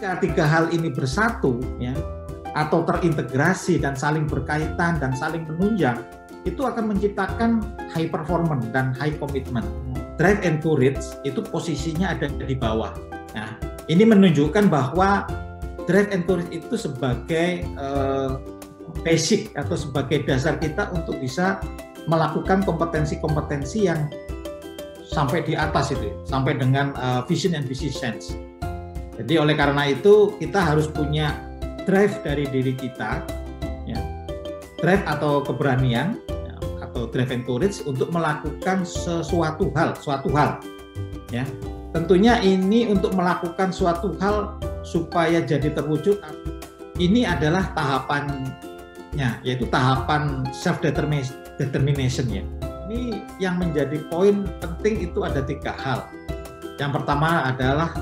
Ketika tiga hal ini bersatu, ya, atau terintegrasi dan saling berkaitan dan saling menunjang, itu akan menciptakan high performance dan high commitment. Drive and courage itu posisinya ada di bawah. Nah, ini menunjukkan bahwa drive and courage itu sebagai basic atau sebagai dasar kita untuk bisa melakukan kompetensi-kompetensi yang sampai di atas itu, sampai dengan vision and decisions. Jadi oleh karena itu kita harus punya drive dari diri kita, ya, drive atau keberanian, ya, atau drive and courage untuk melakukan suatu hal, ya. Tentunya ini untuk melakukan suatu hal supaya jadi terwujud. Ini adalah tahapannya, yaitu tahapan self determination, ya. Ini yang menjadi poin penting itu ada tiga hal. Yang pertama adalah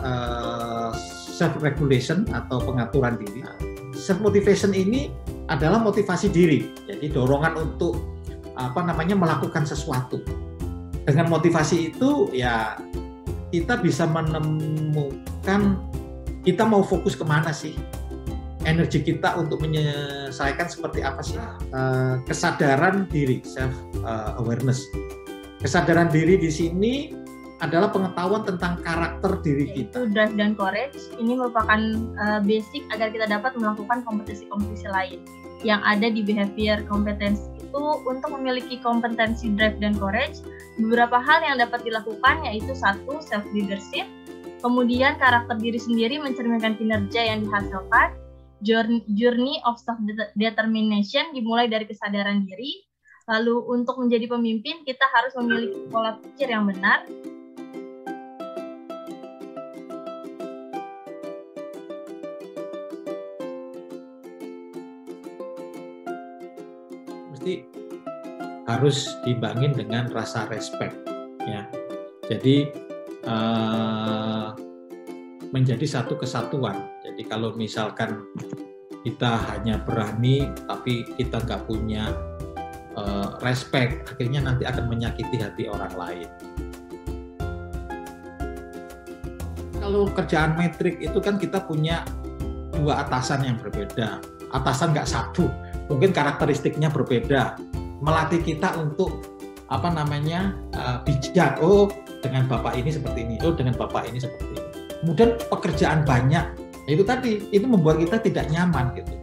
self regulation atau pengaturan diri. Self motivation ini adalah motivasi diri, jadi dorongan untuk melakukan sesuatu. Dengan motivasi itu ya kita bisa menemukan kita mau fokus kemana sih, energi kita untuk menyelesaikan seperti apa sih. Kesadaran diri, self awareness. Kesadaran diri di sini adalah pengetahuan tentang karakter diri kita. Drive dan courage ini merupakan basic agar kita dapat melakukan kompetisi-kompetisi lain yang ada di behavior kompetensi. Itu untuk memiliki kompetensi drive dan courage, beberapa hal yang dapat dilakukan yaitu satu, self leadership, kemudian karakter diri sendiri mencerminkan kinerja yang dihasilkan, journey of self determination dimulai dari kesadaran diri. Lalu untuk menjadi pemimpin kita harus memiliki pola pikir yang benar. Mesti harus diimbangin dengan rasa respect, ya. Jadi menjadi satu kesatuan. Jadi kalau misalkan kita hanya berani tapi kita nggak punya respect, akhirnya nanti akan menyakiti hati orang lain. Kalau kerjaan metrik itu kan kita punya dua atasan yang berbeda. Atasan nggak satu, mungkin karakteristiknya berbeda. Melatih kita untuk bijak. Oh, dengan bapak ini seperti ini. Oh, dengan bapak ini seperti ini. Kemudian pekerjaan banyak, itu tadi itu membuat kita tidak nyaman gitu.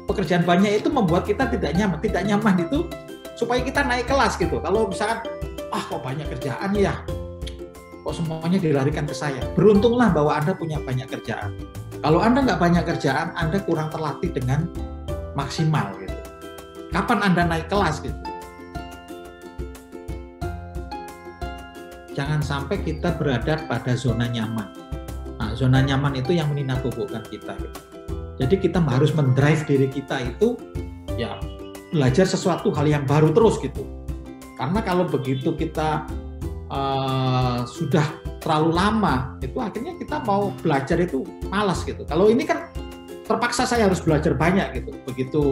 Pekerjaan banyak itu membuat kita tidak nyaman. Tidak nyaman itu supaya kita naik kelas gitu. Kalau misalkan, kok banyak kerjaan ya, kok semuanya dilarikan ke saya. Beruntunglah bahwa Anda punya banyak kerjaan. Kalau Anda nggak banyak kerjaan, Anda kurang terlatih dengan maksimal gitu. Kapan Anda naik kelas gitu? Jangan sampai kita berada pada zona nyaman. Nah, zona nyaman itu yang meninabobokan kita gitu. Jadi kita harus mendrive diri kita itu ya belajar sesuatu hal yang baru terus gitu. Karena kalau begitu kita sudah terlalu lama, itu akhirnya kita mau belajar itu malas gitu. Kalau ini kan terpaksa saya harus belajar banyak gitu. Begitu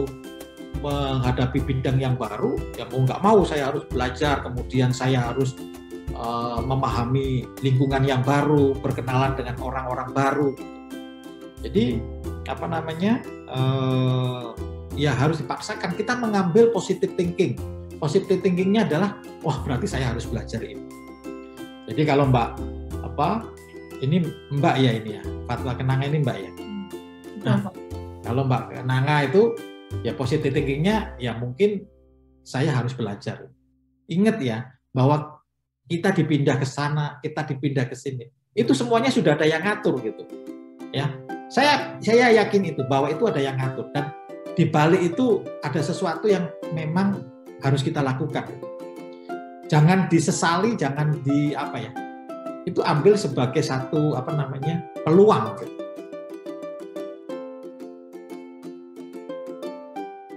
menghadapi bidang yang baru, ya mau nggak mau saya harus belajar. Kemudian saya harus memahami lingkungan yang baru, berkenalan dengan orang-orang baru. Jadi ya harus dipaksakan kita mengambil positive thinking. Positive thinkingnya adalah, wah berarti saya harus belajar ini. Jadi kalau ini Mbak ya ini ya, Fatwa Kenanga ini Mbak ya. Nah, kalau Mbak Kenanga itu ya positive thinkingnya ya mungkin saya harus belajar. Ingat ya bahwa kita dipindah ke sana, kita dipindah ke sini. Itu semuanya sudah ada yang ngatur gitu. Ya. Saya yakin itu bahwa itu ada yang ngatur dan di balik itu ada sesuatu yang memang harus kita lakukan. Jangan disesali, jangan itu ambil sebagai satu peluang gitu.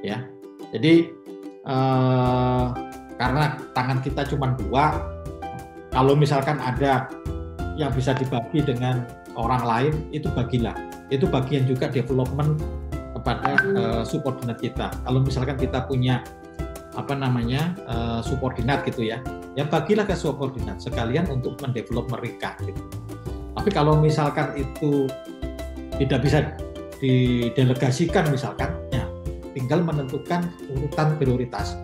Ya. Jadi karena tangan kita cuma dua, kalau misalkan ada yang bisa dibagi dengan orang lain, itu bagilah. Itu bagian juga development kepada subordinat kita. Kalau misalkan kita punya subordinat gitu ya, ya bagilah ke subordinat sekalian untuk mendevelop mereka gitu. Tapi kalau misalkan itu tidak bisa didelegasikan misalkan, ya tinggal menentukan urutan prioritas.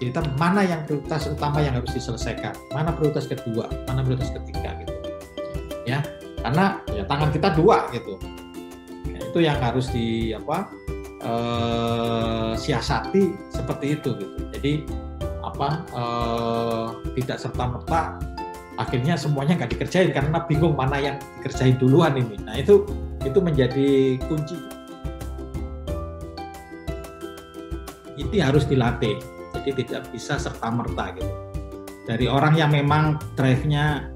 Kita mana yang prioritas utama yang harus diselesaikan, mana prioritas kedua, mana prioritas ketiga gitu. Ya, karena ya tangan kita dua gitu. Ya, itu yang harus siasati seperti itu gitu. Jadi tidak serta-merta akhirnya semuanya nggak dikerjain karena bingung mana yang dikerjain duluan ini. Nah itu menjadi kunci. Ini harus dilatih. Jadi tidak bisa serta-merta gitu. Dari orang yang memang drive-nya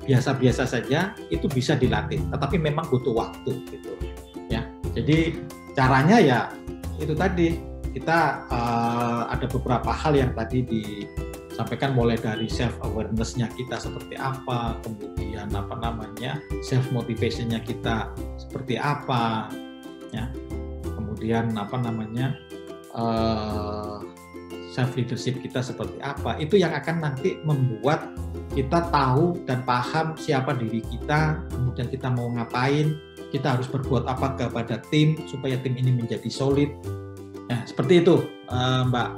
biasa-biasa saja, itu bisa dilatih. Tetapi memang butuh waktu gitu. Ya. Jadi caranya ya itu tadi, kita ada beberapa hal yang tadi disampaikan, mulai dari self awareness-nya kita seperti apa, kemudian self motivation-nya kita seperti apa, ya. Kemudian self leadership kita seperti apa, itu yang akan nanti membuat kita tahu dan paham siapa diri kita, kemudian kita mau ngapain, kita harus berbuat apa kepada tim supaya tim ini menjadi solid. Nah, seperti itu, Mbak.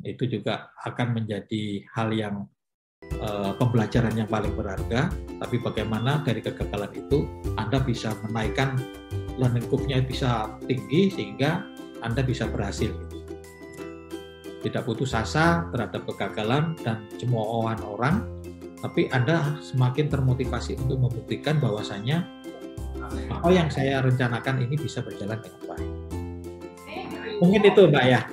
Itu juga akan menjadi hal yang pembelajaran yang paling berharga. Tapi bagaimana dari kegagalan itu Anda bisa menaikkan learning curve-nya bisa tinggi sehingga Anda bisa berhasil. Tidak putus asa terhadap kegagalan dan cemoohan orang, tapi Anda semakin termotivasi untuk membuktikan bahwasannya apa yang saya rencanakan ini bisa berjalan dengan baik. Mungkin itu, Mbak ya.